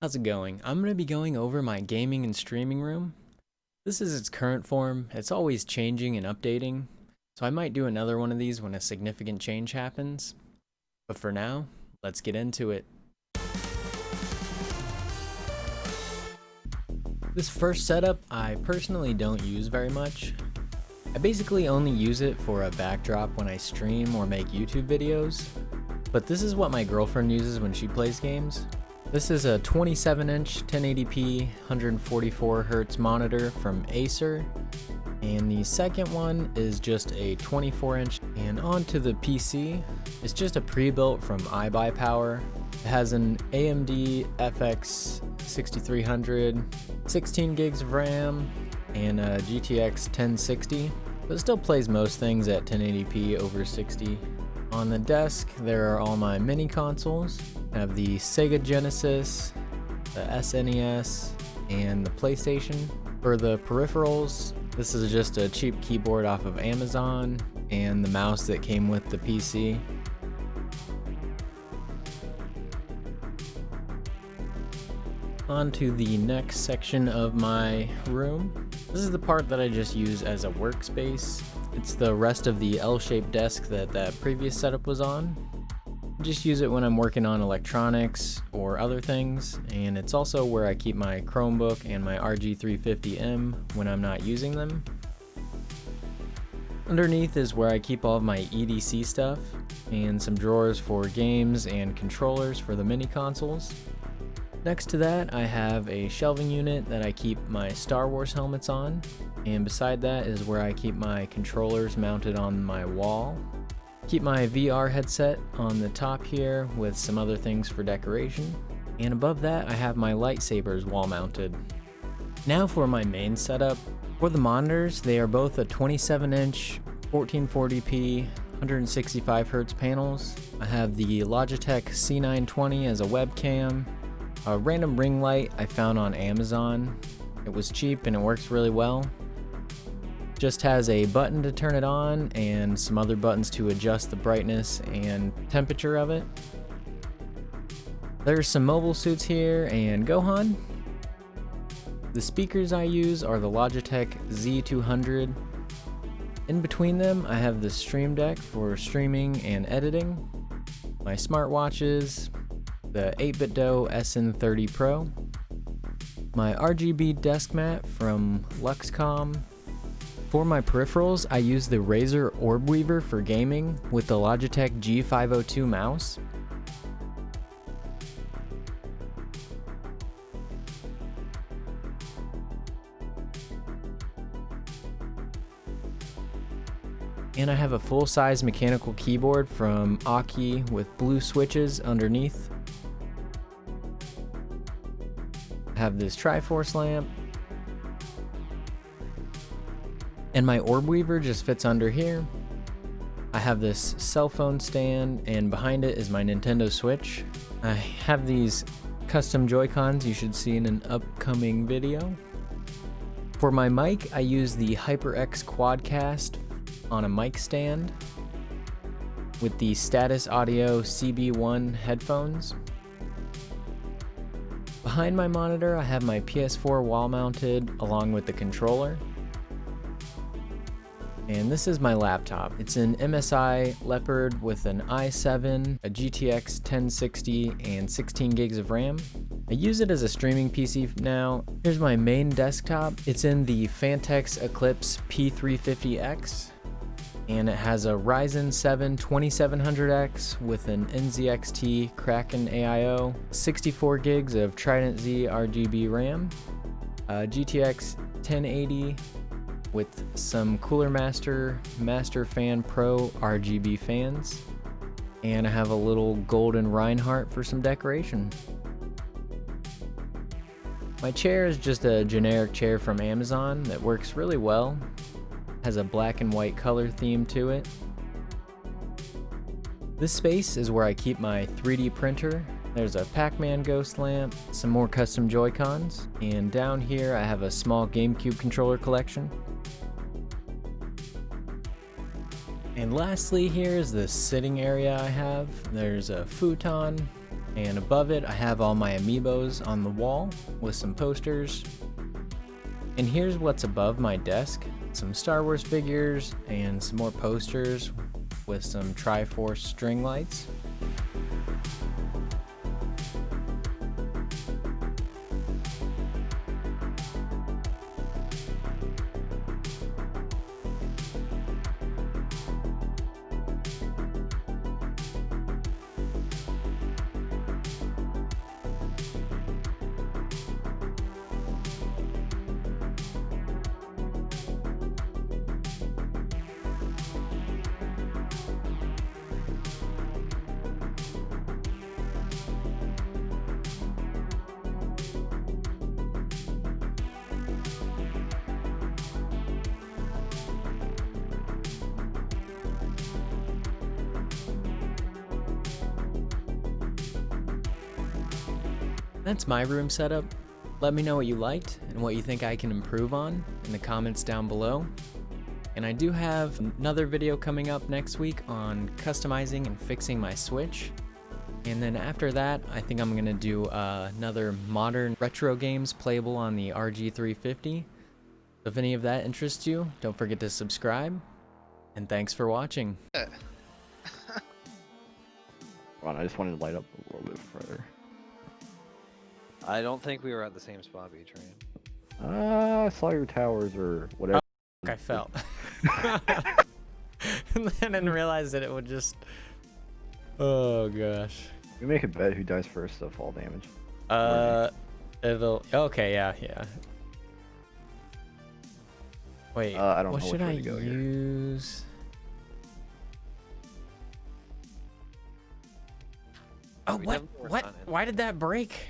How's it going? I'm going to be going over my gaming and streaming room. This is its current form. It's always changing and updating, so I might do another one of these when a significant change happens. But for now, let's get into it. This first setup I personally don't use very much. I basically only use it for a backdrop when I stream or make YouTube videos, but this is what my girlfriend uses when she plays games. This is a 27-inch 1080p 144Hz monitor from Acer, and the second one is just a 24-inch. And onto the PC, it's just a pre-built from iBuyPower. It has an AMD FX 6300, 16 gigs of RAM, and a GTX 1060, but it still plays most things at 1080p over 60. On the desk, there are all my mini consoles. I have the Sega Genesis, the SNES, and the PlayStation. For the peripherals, this is just a cheap keyboard off of Amazon and the mouse that came with the PC. On to the next section of my room. This is the part that I just use as a workspace. It's the rest of the L-shaped desk that previous setup was on. I just use it when I'm working on electronics or other things, and it's also where I keep my Chromebook and my RG350M when I'm not using them. Underneath is where I keep all of my EDC stuff, and some drawers for games and controllers for the mini consoles. Next to that, I have a shelving unit that I keep my Star Wars helmets on, and beside that is where I keep my controllers mounted on my wall. Keep my VR headset on the top here with some other things for decoration, and above that I have my lightsabers wall mounted. Now for my main setup. For the monitors, they are both a 27-inch 1440p 165Hz panels. I have the Logitech C920 as a webcam, a random ring light I found on Amazon. It was cheap and it works really well. Just has a button to turn it on and some other buttons to adjust the brightness and temperature of it. There's some mobile suits here and Gohan. The speakers I use are the Logitech Z200. In between them, I have the Stream Deck for streaming and editing, my smartwatches, the 8BitDo SN30 Pro, my RGB desk mat from Luxcom. For my peripherals, I use the Razer Orb Weaver for gaming with the Logitech G502 mouse. And I have a full-size mechanical keyboard from Aukey with blue switches underneath. I have this Triforce lamp. And my Orb Weaver just fits under here. I have this cell phone stand, and behind it is my Nintendo Switch. I have these custom Joy-Cons you should see in an upcoming video. For my mic, I use the HyperX Quadcast on a mic stand with the Status Audio CB1 headphones. Behind my monitor, I have my PS4 wall mounted along with the controller. And this is my laptop. It's an MSI Leopard with an i7, a GTX 1060, and 16 gigs of RAM. I use it as a streaming PC now. Here's my main desktop. It's in the Fantex Eclipse P350X, and it has a Ryzen 7 2700X with an NZXT Kraken AIO, 64 gigs of Trident Z RGB RAM, a GTX 1080 with some Cooler Master Fan Pro RGB fans, and I have a little golden Reinhardt for some decoration. My chair is just a generic chair from Amazon that works really well. Has a black and white color theme to it. This space is where I keep my 3D printer. There's a Pac-Man ghost lamp, some more custom Joy-Cons, and down here I have a small GameCube controller collection. And lastly, here is the sitting area I have. There's a futon, And above it, I have all my amiibos on the wall with some posters. And here's what's above my desk. Some Star Wars figures and some more posters with some Triforce string lights. That's my room setup. Let me know what you liked and what you think I can improve on in the comments down below. And I do have another video coming up next week on customizing and fixing my Switch. And then after that, I think I'm gonna do another modern retro games playable on the RG350. If any of that interests you, don't forget to subscribe. And thanks for watching. Hold on, I just wanted to light up a little bit further. I don't think we were at the same spot, B-Train. I saw your towers or whatever. Oh, I fell. And then I didn't realize that it would just... Oh gosh. We make a bet who dies first of fall damage. It'll... Okay, yeah. Wait, I don't what know should which I way to go here. use? Oh, We what? definitely were What? hunting. Why did that break?